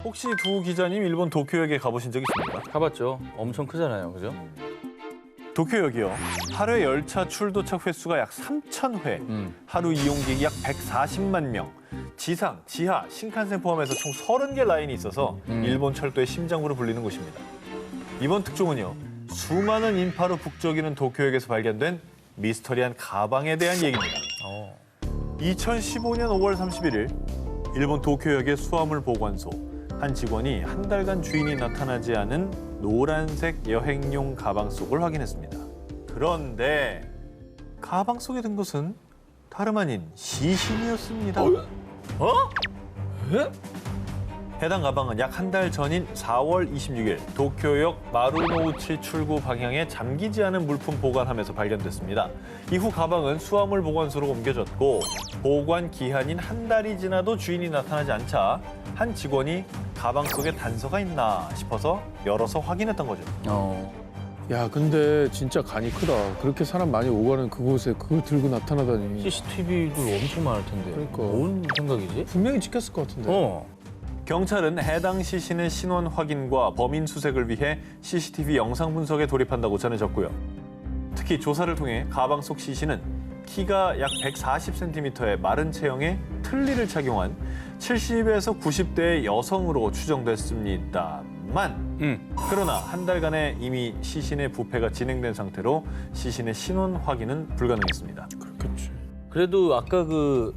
혹시 두 기자님 일본 도쿄역에 가보신 적 있습니까? 가봤죠. 엄청 크잖아요, 그죠? 도쿄역이요. 하루에 열차 출도착 횟수가 약 3,000회, 하루 이용객이 약 140만 명, 지상, 지하, 신칸센 포함해서 총 30개 라인이 있어서 일본 철도의 심장부로 불리는 곳입니다. 이번 특종은요, 수많은 인파로 북적이는 도쿄역에서 발견된 미스터리한 가방에 대한 얘기입니다. 2015년 5월 31일, 일본 도쿄역의 수화물 보관소. 한 직원이 한 달간 주인이 나타나지 않은 노란색 여행용 가방 속을 확인했습니다. 그런데 가방 속에 든 것은 다름 아닌 시신이었습니다. 에? 해당 가방은 약 한 달 전인 4월 26일 도쿄역 마루노우치 출구 방향에 잠기지 않은 물품 보관함에서 발견됐습니다. 이후 가방은 수화물 보관소로 옮겨졌고 보관 기한인 한 달이 지나도 주인이 나타나지 않자 한 직원이 가방 속에 단서가 있나 싶어서 열어서 확인했던 거죠. 야, 근데 진짜 간이 크다. 그렇게 사람 많이 오가는 그곳에 그걸 들고 나타나다니. CCTV도 엄청 많을 텐데. 그러니까. 뭔 생각이지? 분명히 찍혔을 것 같은데. 경찰은 해당 시신의 신원 확인과 범인 수색을 위해 CCTV 영상 분석에 돌입한다고 전해졌고요. 특히 조사를 통해 가방 속 시신은 키가 약 140cm의 마른 체형에 틀니를 착용한 70에서 90대의 여성으로 추정됐습니다만 그러나 한 달간에 이미 시신의 부패가 진행된 상태로 시신의 신원 확인은 불가능했습니다. 그렇겠지. 그래도 아까 그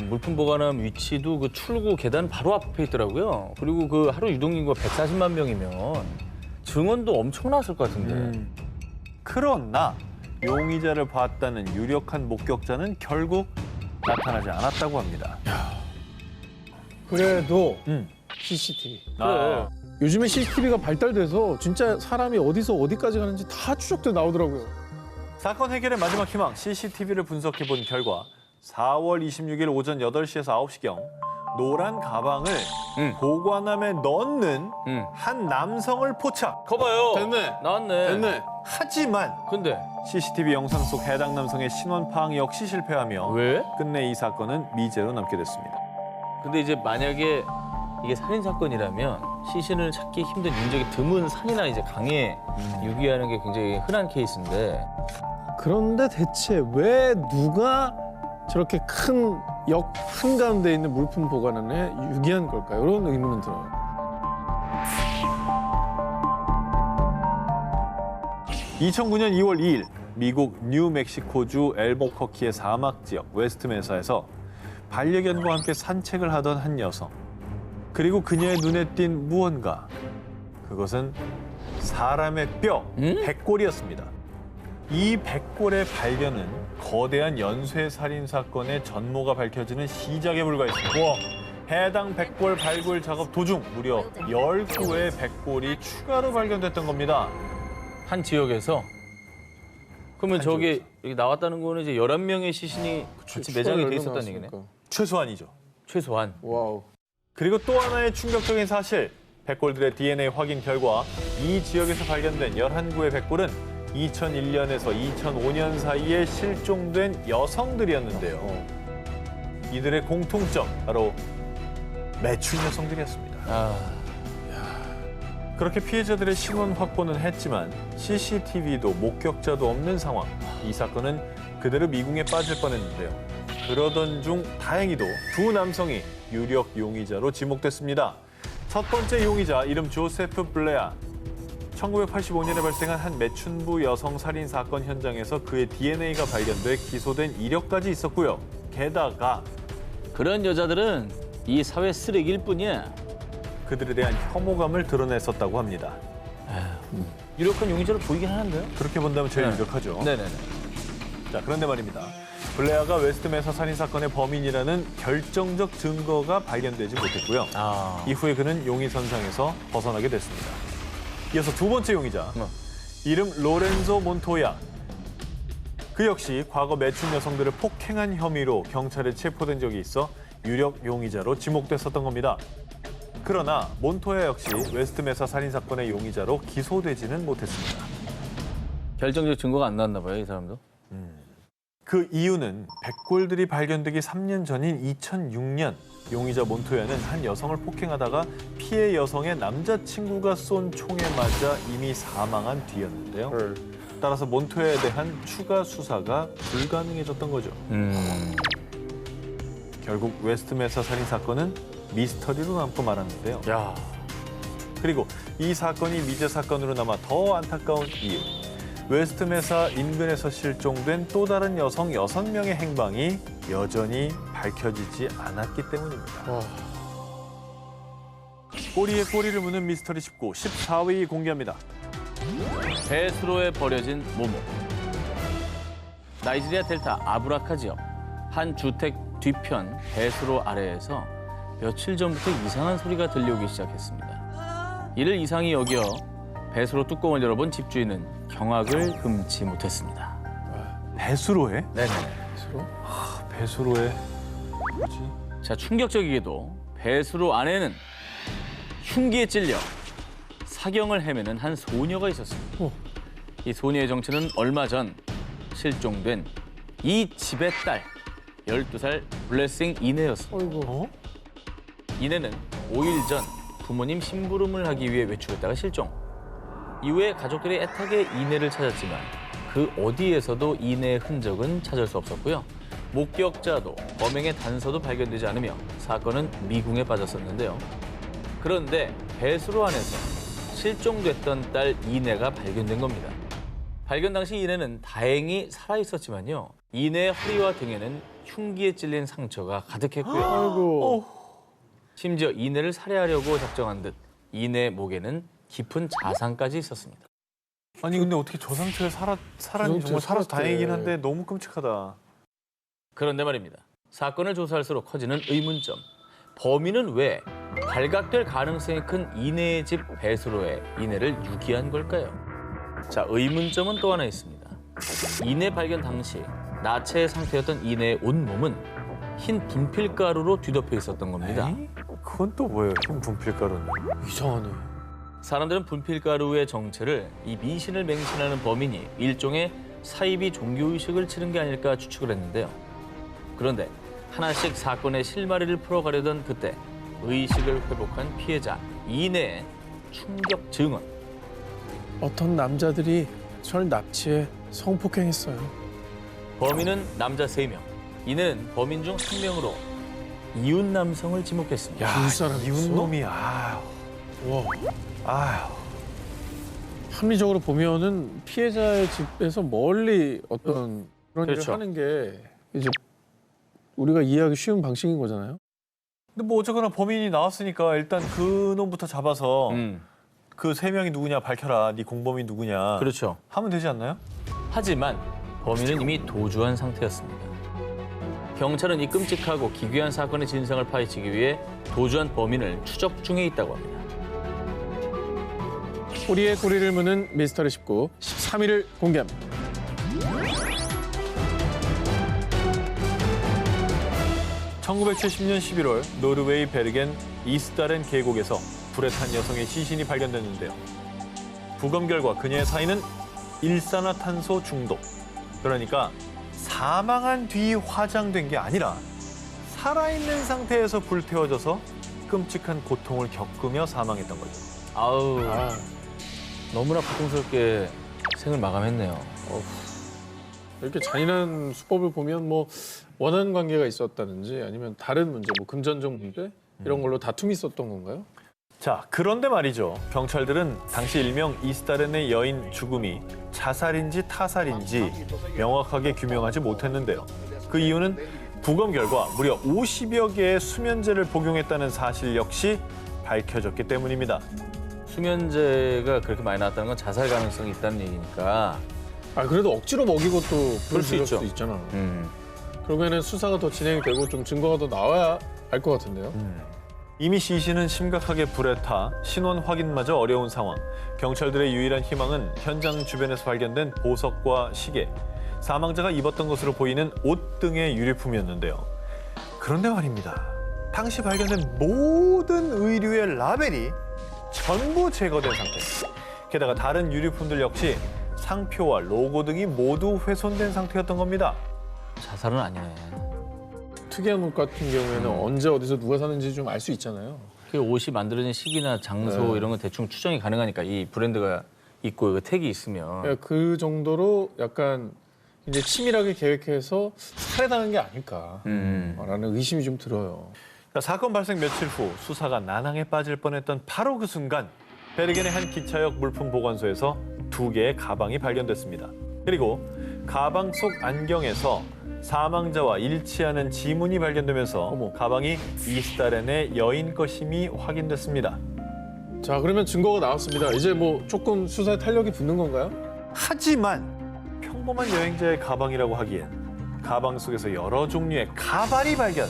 물품 보관함 위치도 그 출구 계단 바로 앞에 있더라고요. 그리고 그 하루 유동인구가 140만 명이면 증언도 엄청났을 것 같은데. 그러나 용의자를 봤다는 유력한 목격자는 결국 나타나지 않았다고 합니다. 그래도 음. CCTV. 아, 요즘에 CCTV가 발달돼서 진짜 사람이 어디서 어디까지 가는지 다 추적돼 나오더라고요. 사건 해결의 마지막 희망 CCTV를 분석해 본 결과 4월 26일 오전 8시에서 9시경 노란 가방을 보관함에 넣는 한 남성을 포착. 거봐요. 됐네. 나왔네. 됐네. 하지만 근데 CCTV 영상 속 해당 남성의 신원 파악 역시 실패하며 왜? 끝내 이 사건은 미제로 남게 됐습니다. 근데 이제 만약에 이게 살인 사건이라면 시신을 찾기 힘든 인적이 드문 산이나 이제 강에 유기하는 게 굉장히 흔한 케이스인데 그런데 대체 왜 누가 저렇게 큰 역 한가운데 있는 물품 보관함에 유기한 걸까요? 이런 의문은 들어요. (2009년 2월 2일) 미국 뉴멕시코주 엘버커키의 사막 지역 웨스트메사에서 반려견과 함께 산책을 하던 한 여성. 그리고 그녀의 눈에 띈 무언가. 그것은 사람의 뼈, 백골이었습니다. 이 백골의 발견은 거대한 연쇄살인 사건의 전모가 밝혀지는 시작에 불과했습니다. 해당 백골 발굴 작업 도중 무려 10구의 백골이 추가로 발견됐던 겁니다. 한 지역에서 그러면 저게 여기 나왔다는 거는 이제 11명의 시신이 같이 매장이 돼 있었다는 얘기네. 최소한이죠. 최소한. 와우. 그리고 또 하나의 충격적인 사실. 백골들의 DNA 확인 결과 이 지역에서 발견된 11구의 백골은 2001년에서 2005년 사이에 실종된 여성들이었는데요. 이들의 공통점, 바로 매춘 여성들이었습니다. 그렇게 피해자들의 신원 확보는 했지만 CCTV도 목격자도 없는 상황. 이 사건은 그대로 미궁에 빠질 뻔했는데요. 그러던 중 다행히도 두 남성이 유력 용의자로 지목됐습니다. 첫 번째 용의자 이름 조세프 블레아. 1985년에 발생한 한 매춘부 여성 살인 사건 현장에서 그의 DNA가 발견돼 기소된 이력까지 있었고요. 게다가 그런 여자들은 이 사회 쓰레기일 뿐이야. 그들에 대한 혐오감을 드러냈었다고 합니다. 유력한 용의자로 보이긴 하는데요. 그렇게 본다면 제일 네. 유력하죠. 네네네. 자, 그런데 말입니다. 블레아가 웨스트메사 살인 사건의 범인이라는 결정적 증거가 발견되지 못했고요. 이후에 그는 용의선상에서 벗어나게 됐습니다. 이어서 두 번째 용의자, 이름 로렌조 몬토야. 그 역시 과거 매춘 여성들을 폭행한 혐의로 경찰에 체포된 적이 있어 유력 용의자로 지목됐었던 겁니다. 그러나 몬토야 역시 웨스트메사 살인 사건의 용의자로 기소되지는 못했습니다. 결정적 증거가 안 나왔나 봐요, 이 사람도. 그 이유는 백골들이 발견되기 3년 전인 2006년 용의자 몬토야는 한 여성을 폭행하다가 피해 여성의 남자친구가 쏜 총에 맞아 이미 사망한 뒤였는데요. 따라서 몬토야에 대한 추가 수사가 불가능해졌던 거죠. 결국 웨스트메사 살인 사건은 미스터리로 남고 말았는데요. 야, 그리고 이 사건이 미제 사건으로 남아 더 안타까운 이유. 웨스트메사 인근에서 실종된 또 다른 여성 6명의 행방이 여전히 밝혀지지 않았기 때문입니다. 와. 꼬리에 꼬리를 무는 미스터리 19, 14위 공개합니다. 배수로에 버려진 모모. 나이지리아 델타 아브라카 지역 한 주택 뒤편 배수로 아래에서 며칠 전부터 이상한 소리가 들려오기 시작했습니다. 이를 이상히 여겨 배수로 뚜껑을 열어본 집주인은 경악을 금치 못했습니다. 배수로에? 네네. 배수로에 뭐지? 자, 충격적이게도 배수로 안에는 흉기에 찔려 사경을 헤매는 한 소녀가 있었습니다. 이 소녀의 정체는 얼마 전 실종된 이 집의 딸 12살 블레싱 이네였습니다. 어이구. 이네는 5일 전 부모님 심부름을 하기 위해 외출했다가 실종. 이후에 가족들이 애타게 이네를 찾았지만 그 어디에서도 이네의 흔적은 찾을 수 없었고요. 목격자도 범행의 단서도 발견되지 않으며 사건은 미궁에 빠졌었는데요. 그런데 배수로 안에서 실종됐던 딸 이네가 발견된 겁니다. 발견 당시 이네는 다행히 살아있었지만요. 이네의 허리와 등에는 흉기에 찔린 상처가 가득했고요. 아이고. 심지어 이네를 살해하려고 작정한 듯 이네 목에는 깊은 자상까지 있었습니다. 아니 근데 어떻게 저 상태에 살았니? 정말 살아서 살았대. 다행이긴 한데 너무 끔찍하다. 그런데 말입니다. 사건을 조사할수록 커지는 의문점. 범인은 왜 발각될 가능성이 큰 이네의 집 배수로에 이네를 유기한 걸까요? 자, 의문점은 또 하나 있습니다. 이네 발견 당시 나체 상태였던 이네의 온몸은 흰 분필가루로 뒤덮여 있었던 겁니다. 에이? 그건 또 뭐예요? 흰 분필가루는. 이상하네. 사람들은 분필가루의 정체를 이 미신을 맹신하는 범인이 일종의 사이비 종교의식을 치른 게 아닐까 추측을 했는데요. 그런데 하나씩 사건의 실마리를 풀어가려던 그때 의식을 회복한 피해자 이내의 충격 증언. 어떤 남자들이 절 납치해 성폭행했어요. 범인은 남자 3명. 이내는 범인 중 1명으로 이웃 남성을 지목했습니다. 야, 이 사람 이웃놈이 아휴. 와. 아휴. 합리적으로 보면은 피해자의 집에서 멀리 어떤 그런 그렇죠. 일을 하는 게 이제 우리가 이해하기 쉬운 방식인 거잖아요. 근데 뭐 어쨌거나 범인이 나왔으니까 일단 그 놈부터 잡아서 그 3명이 누구냐 밝혀라. 네 공범이 누구냐. 그렇죠. 하면 되지 않나요? 하지만 범인은 이미 도주한 상태였습니다. 경찰은 이 끔찍하고 기괴한 사건의 진상을 파헤치기 위해 도주한 범인을 추적 중에 있다고 합니다. 꼬리에 꼬리를 무는 미스터리 19, 13위를 공개합니다. (1970년 11월) 노르웨이 베르겐 이스다렌 계곡에서 불에 탄 여성의 시신이 발견됐는데요. 부검 결과 그녀의 사인은 일산화탄소 중독. 그러니까 사망한 뒤 화장된 게 아니라 살아있는 상태에서 불태워져서 끔찍한 고통을 겪으며 사망했던 거죠. 아우, 아, 너무나 고통스럽게 생을 마감했네요. 이렇게 잔인한 수법을 보면 뭐 원한 관계가 있었다든지 아니면 다른 문제, 뭐 금전적 문제 이런 걸로 다툼이 있었던 건가요? 자, 그런데 말이죠. 경찰들은 당시 일명 이스다렌의 여인 죽음이 자살인지 타살인지 명확하게 규명하지 못했는데요. 그 이유는 부검 결과 무려 50여 개의 수면제를 복용했다는 사실 역시 밝혀졌기 때문입니다. 수면제가 그렇게 많이 나왔다는 건 자살 가능성이 있다는 얘기니까. 아 그래도 억지로 먹이고 또 그럴 수 불을 있죠. 수도 있잖아. 결국에는 수사가 더 진행이 되고 좀 증거가 더 나와야 알 것 같은데요. 이미 시신은 심각하게 불에 타 신원 확인마저 어려운 상황. 경찰들의 유일한 희망은 현장 주변에서 발견된 보석과 시계, 사망자가 입었던 것으로 보이는 옷 등의 유류품이었는데요. 그런데 말입니다. 당시 발견된 모든 의류의 라벨이 전부 제거된 상태. 게다가 다른 유류품들 역시 상표와 로고 등이 모두 훼손된 상태였던 겁니다. 자살은 아니네. 특이한 옷 같은 경우에는 언제 어디서 누가 샀는지 좀 알 수 있잖아요. 그 옷이 만들어진 시기나 장소 네. 이런 건 대충 추정이 가능하니까 이 브랜드가 있고 그 택이 있으면 그러니까 그 정도로 약간 이제 치밀하게 계획해서 살해당한 게 아닐까라는 의심이 좀 들어요. 자, 사건 발생 며칠 후 수사가 난항에 빠질 뻔했던 바로 그 순간 베르겐의 한 기차역 물품 보관소에서 2개의 가방이 발견됐습니다. 그리고 가방 속 안경에서 사망자와 일치하는 지문이 발견되면서 어머. 가방이 이스타렌의 여인 것임이 확인됐습니다. 자, 그러면 증거가 나왔습니다. 이제 뭐 조금 수사에 탄력이 붙는 건가요? 하지만 평범한 여행자의 가방이라고 하기엔 가방 속에서 여러 종류의 가발이 발견.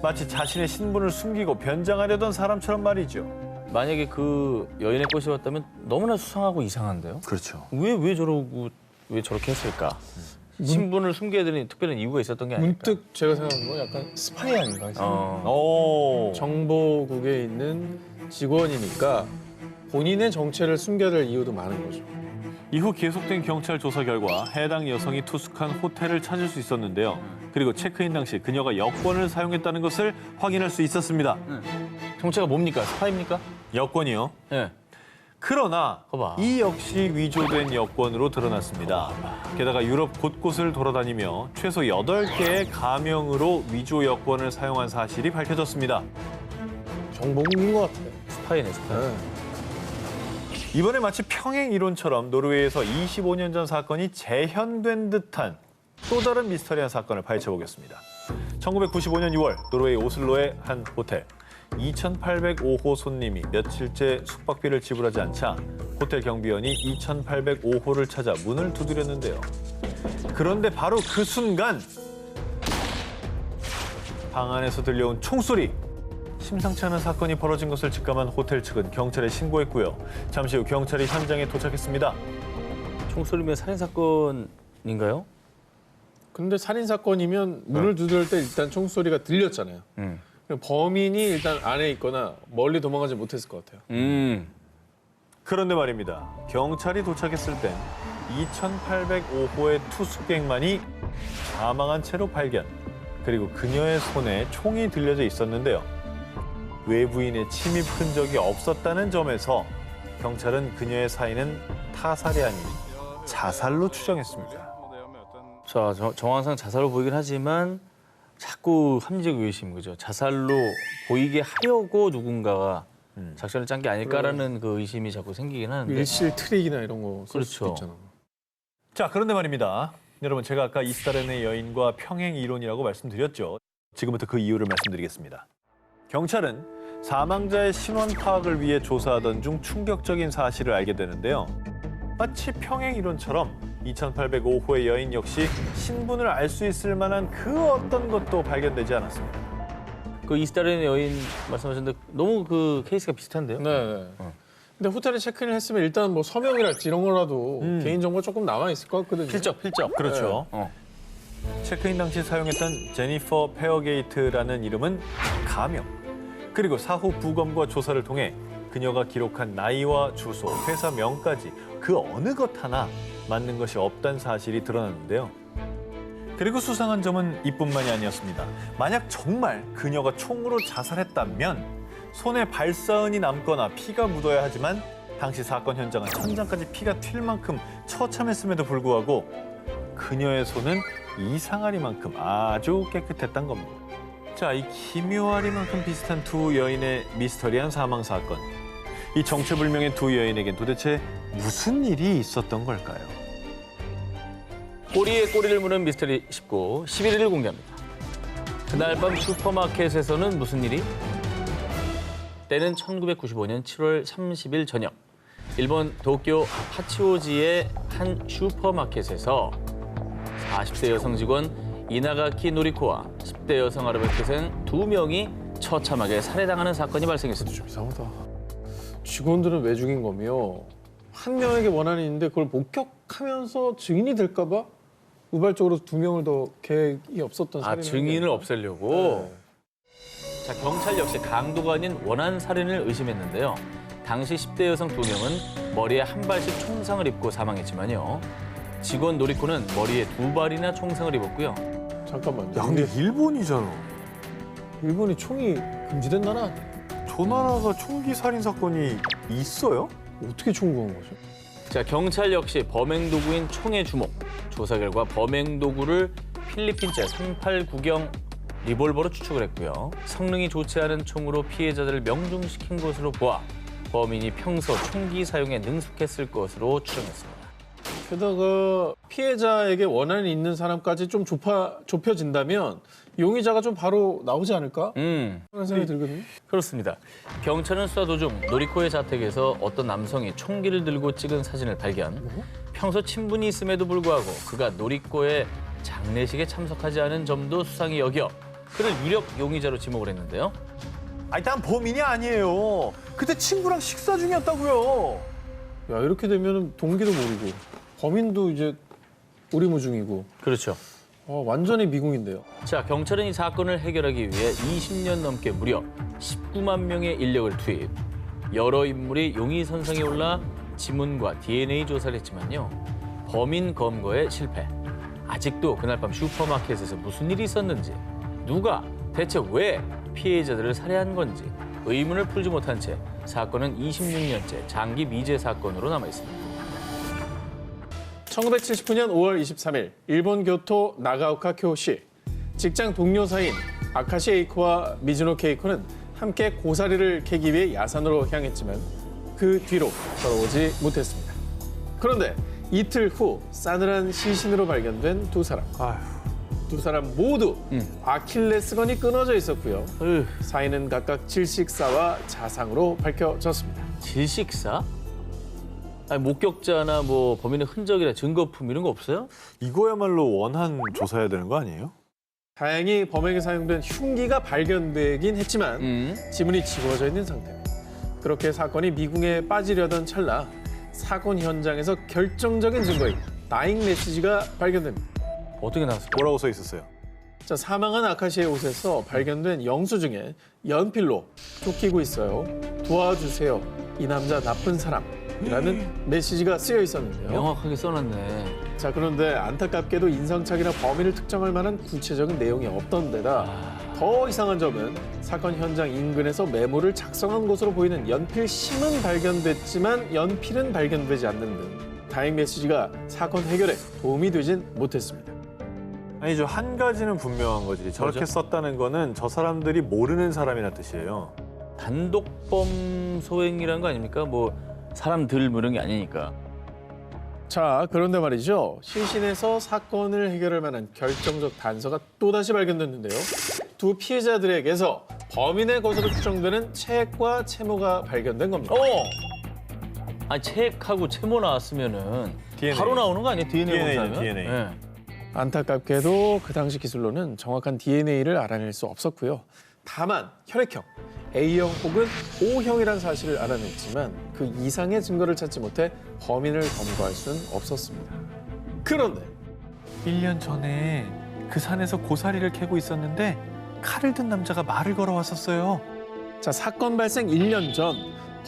마치 자신의 신분을 숨기고 변장하려던 사람처럼 말이죠. 만약에 그 여인의 꽃이었다면 너무나 수상하고 이상한데요? 그렇죠. 왜 저러고 왜 저렇게 했을까? 신분을 숨겨야 되는 특별한 이유가 있었던 게 아닐까? 문득 제가 생각한 건 약간 스파이 아닌가 해서. 오. 정보국에 있는 직원이니까 본인의 정체를 숨겨야 될 이유도 많은 거죠. 이후 계속된 경찰 조사 결과 해당 여성이 투숙한 호텔을 찾을 수 있었는데요. 그리고 체크인 당시 그녀가 여권을 사용했다는 것을 확인할 수 있었습니다. 정체가 뭡니까? 스파입니까? 여권이요. 네. 그러나 거봐. 이 역시 위조된 여권으로 드러났습니다. 게다가 유럽 곳곳을 돌아다니며 최소 8개의 가명으로 위조 여권을 사용한 사실이 밝혀졌습니다. 정보국인 것 같아요. 스파이네, 스파이. 네. 이번에 마치 평행 이론처럼 노르웨이에서 25년 전 사건이 재현된 듯한 또 다른 미스터리한 사건을 파헤쳐보겠습니다. 1995년 6월 노르웨이 오슬로의 한 호텔. 2805호 손님이 며칠째 숙박비를 지불하지 않자 호텔 경비원이 2805호를 찾아 문을 두드렸는데요. 그런데 바로 그 순간 방 안에서 들려온 총소리. 심상치 않은 사건이 벌어진 것을 직감한 호텔 측은 경찰에 신고했고요. 잠시 후 경찰이 현장에 도착했습니다. 총소리면 살인 사건인가요? 근데 살인 사건이면 문을 두드릴 때 일단 총소리가 들렸잖아요. 그럼 범인이 일단 안에 있거나 멀리 도망가지 못했을 것 같아요. 그런데 말입니다. 경찰이 도착했을 땐 2805호의 투숙객만이 사망한 채로 발견. 그리고 그녀의 손에 총이 들려져 있었는데요. 외부인의 침입 흔적이 없었다는 점에서 경찰은 그녀의 사인은 타살이 아닌 자살로 추정했습니다. 자, 정황상 자살로 보이긴 하지만 자꾸 합리적 의심, 그죠? 자살로 보이게 하려고 누군가가 작전을 짠 게 아닐까라는 그 의심이 자꾸 생기긴 하는데. 밀실 트릭이나 이런 거 쓸 수도 그렇죠. 있잖아. 자, 그런데 말입니다. 여러분, 제가 아까 이스타렌의 여인과 평행 이론이라고 말씀드렸죠. 지금부터 그 이유를 말씀드리겠습니다. 경찰은 사망자의 신원 파악을 위해 조사하던 중 충격적인 사실을 알게 되는데요. 마치 평행 이론처럼 2805호의 여인 역시 신분을 알 수 있을 만한 그 어떤 것도 발견되지 않았습니다. 그 이스타렌의 여인 말씀하셨는데 너무 그 케이스가 비슷한데요? 네. 근데 호텔에 체크인을 했으면 일단 뭐 서명이랄지 이런 거라도 개인 정보 조금 남아 있을 것 같거든요. 필적. 그렇죠. 체크인 당시 사용했던 제니퍼 페어게이트라는 이름은 가명. 그리고 사후 부검과 조사를 통해 그녀가 기록한 나이와 주소, 회사 명까지 그 어느 것 하나 맞는 것이 없다는 사실이 드러났는데요. 그리고 수상한 점은 이뿐만이 아니었습니다. 만약 정말 그녀가 총으로 자살했다면 손에 발사흔이 남거나 피가 묻어야 하지만 당시 사건 현장은 천장까지 피가 튈 만큼 처참했음에도 불구하고 그녀의 손은 이상하리만큼 아주 깨끗했던 겁니다. 자, 이 기묘하리만큼 비슷한 두 여인의 미스터리한 사망 사건. 이 정체불명의 두 여인에겐 도대체 무슨 일이 있었던 걸까요? 꼬리에 꼬리를 무는 미스터리 19, 11일을 공개합니다. 그날 밤 슈퍼마켓에서는 무슨 일이? 때는 1995년 7월 30일 저녁. 일본 도쿄 파치오지의 한 슈퍼마켓에서 40대 여성 직원 이나가키 노리코와 10대 여성 아르바이트생 2명이 처참하게 살해당하는 사건이 발생했습니다. 좀 이상하다. 직원들은 왜 죽인 거며 한 명에게 원한이 있는데 그걸 목격하면서 증인이 될까 봐 우발적으로 2명을 더 계획이 없었던 살인을 증인을 했나? 없애려고? 네. 자, 경찰 역시 강도가 아닌 원한 살인을 의심했는데요. 당시 10대 여성 2명은 머리에 한 발씩 총상을 입고 사망했지만요. 직원 노리코는 머리에 2발이나 총상을 입었고요. 잠깐만요. 야, 근데 일본이잖아. 일본이 총이 금지된 나라 아니야? 저 나라가 총기 살인 사건이 있어요? 어떻게 총구한 거죠? 자, 경찰 역시 범행 도구인 총에 주목. 조사 결과 범행 도구를 필리핀제 389경 리볼버로 추측을 했고요. 성능이 좋지 않은 총으로 피해자들을 명중시킨 것으로 보아 범인이 평소 총기 사용에 능숙했을 것으로 추정했습니다. 게다가 피해자에게 원한이 있는 사람까지 좀 좁혀진다면 용의자가 좀 바로 나오지 않을까? 그런 생각이 들거든요. 그렇습니다. 경찰은 수사 도중 노리코의 자택에서 어떤 남성이 총기를 들고 찍은 사진을 발견. 평소 친분이 있음에도 불구하고 그가 노리코의 장례식에 참석하지 않은 점도 수상히 여겨 그를 유력 용의자로 지목을 했는데요. 아니, 난 범인이 아니에요. 그때 친구랑 식사 중이었다고요. 야, 이렇게 되면 동기도 모르고 범인도 이제 오리무중이고 그렇죠. 완전히 미궁인데요. 자, 경찰은 이 사건을 해결하기 위해 20년 넘게 무려 19만 명의 인력을 투입. 여러 인물이 용의선상에 올라 지문과 DNA 조사를 했지만요. 범인 검거에 실패. 아직도 그날 밤 슈퍼마켓에서 무슨 일이 있었는지, 누가 대체 왜 피해자들을 살해한 건지 의문을 풀지 못한 채 사건은 26년째 장기 미제 사건으로 남아 있습니다. 1979년 5월 23일 일본 교토 나가오카 교시 직장 동료 사이인 아카시 에이코와 미즈노 케이코는 함께 고사리를 캐기 위해 야산으로 향했지만 그 뒤로 돌아오지 못했습니다. 그런데 이틀 후 싸늘한 시신으로 발견된 두 사람. 두 사람 모두 아킬레스건이 끊어져 있었고요. 사인은 각각 질식사와 자상으로 밝혀졌습니다. 질식사? 아니, 목격자나 뭐 범인의 흔적이나 증거품 이런 거 없어요? 이거야말로 원한 조사해야 되는 거 아니에요? 다행히 범행에 사용된 흉기가 발견되긴 했지만 지문이 지워져 있는 상태. 그렇게 사건이 미궁에 빠지려던 찰나 사건 현장에서 결정적인 증거인 다잉 메시지가 발견됩니다. 어떻게 나왔을까? 뭐라고 써 있었어요? 자, 사망한 아카시의 옷에서 발견된 영수증에 연필로 쫓기고 있어요. 도와주세요. 이 남자 나쁜 사람이라는 메시지가 쓰여 있었는데요. 명확하게 써놨네. 자, 그런데 안타깝게도 인상착이나 범인을 특정할 만한 구체적인 내용이 없던 데다 더 이상한 점은 사건 현장 인근에서 메모를 작성한 것으로 보이는 연필심은 발견됐지만 연필은 발견되지 않는 등 다행 메시지가 사건 해결에 도움이 되진 못했습니다. 아니죠. 한 가지는 분명한 거지. 저렇게 뭐죠? 썼다는 거는 저 사람들이 모르는 사람이란 뜻이에요. 단독범 소행이라는 거 아닙니까? 뭐 사람들 뭐 이런 게 아니니까. 자, 그런데 말이죠. 시신에서 사건을 해결할 만한 결정적 단서가 또다시 발견됐는데요. 두 피해자들에게서 범인의 것으로 추정되는 책과 채모가 발견된 겁니다. 아니, 책하고 채모 나왔으면은 DNA. 바로 나오는 거 아니에요? DNA DNA 죠, 검사하면? DNA. 네. 안타깝게도 그 당시 기술로는 정확한 DNA를 알아낼 수 없었고요. 다만 혈액형 A형 혹은 O형이라는 사실을 알아냈지만 그 이상의 증거를 찾지 못해 범인을 검거할 수는 없었습니다. 그런데 1년 전에 그 산에서 고사리를 캐고 있었는데 칼을 든 남자가 말을 걸어왔었어요. 자, 사건 발생 1년 전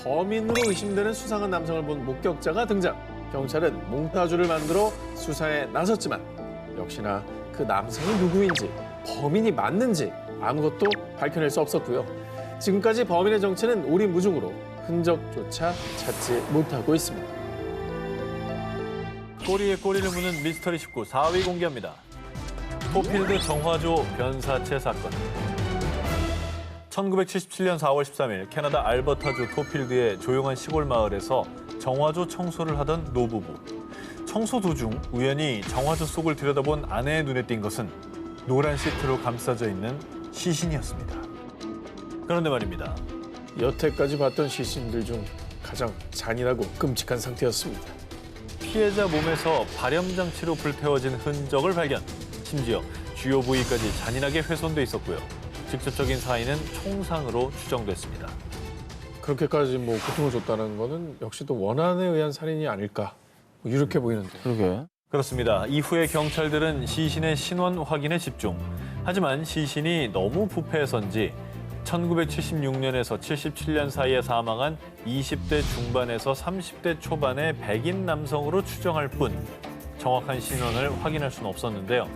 범인으로 의심되는 수상한 남성을 본 목격자가 등장. 경찰은 몽타주를 만들어 수사에 나섰지만 역시나 그 남성이 누구인지 범인이 맞는지 아무것도 밝혀낼 수 없었고요. 지금까지 범인의 정체는 오리무중으로 흔적조차 찾지 못하고 있습니다. 꼬리에 꼬리를 무는 미스터리 19 4위 공개합니다. 토필드 정화조 변사체 사건. 1977년 4월 13일 캐나다 알버타주 토필드의 조용한 시골 마을에서 정화조 청소를 하던 노부부. 청소 도중 우연히 정화조 속을 들여다본 아내의 눈에 띈 것은 노란 시트로 감싸져 있는 시신이었습니다. 그런데 말입니다. 여태까지 봤던 시신들 중 가장 잔인하고 끔찍한 상태였습니다. 피해자 몸에서 발염장치로 불태워진 흔적을 발견. 심지어 주요 부위까지 잔인하게 훼손돼 있었고요. 직접적인 사인은 총상으로 추정됐습니다. 그렇게까지 뭐 고통을 줬다는 거는 역시 또 원한에 의한 살인이 아닐까 뭐 이렇게 보이는데. 그러게. 그렇습니다. 이후에 경찰들은 시신의 신원 확인에 집중. 하지만 시신이 너무 부패해서인지 1976년에서 77년 사이에 사망한 20대 중반에서 30대 초반의 백인 남성으로 추정할 뿐 정확한 신원을 확인할 수는 없었는데요.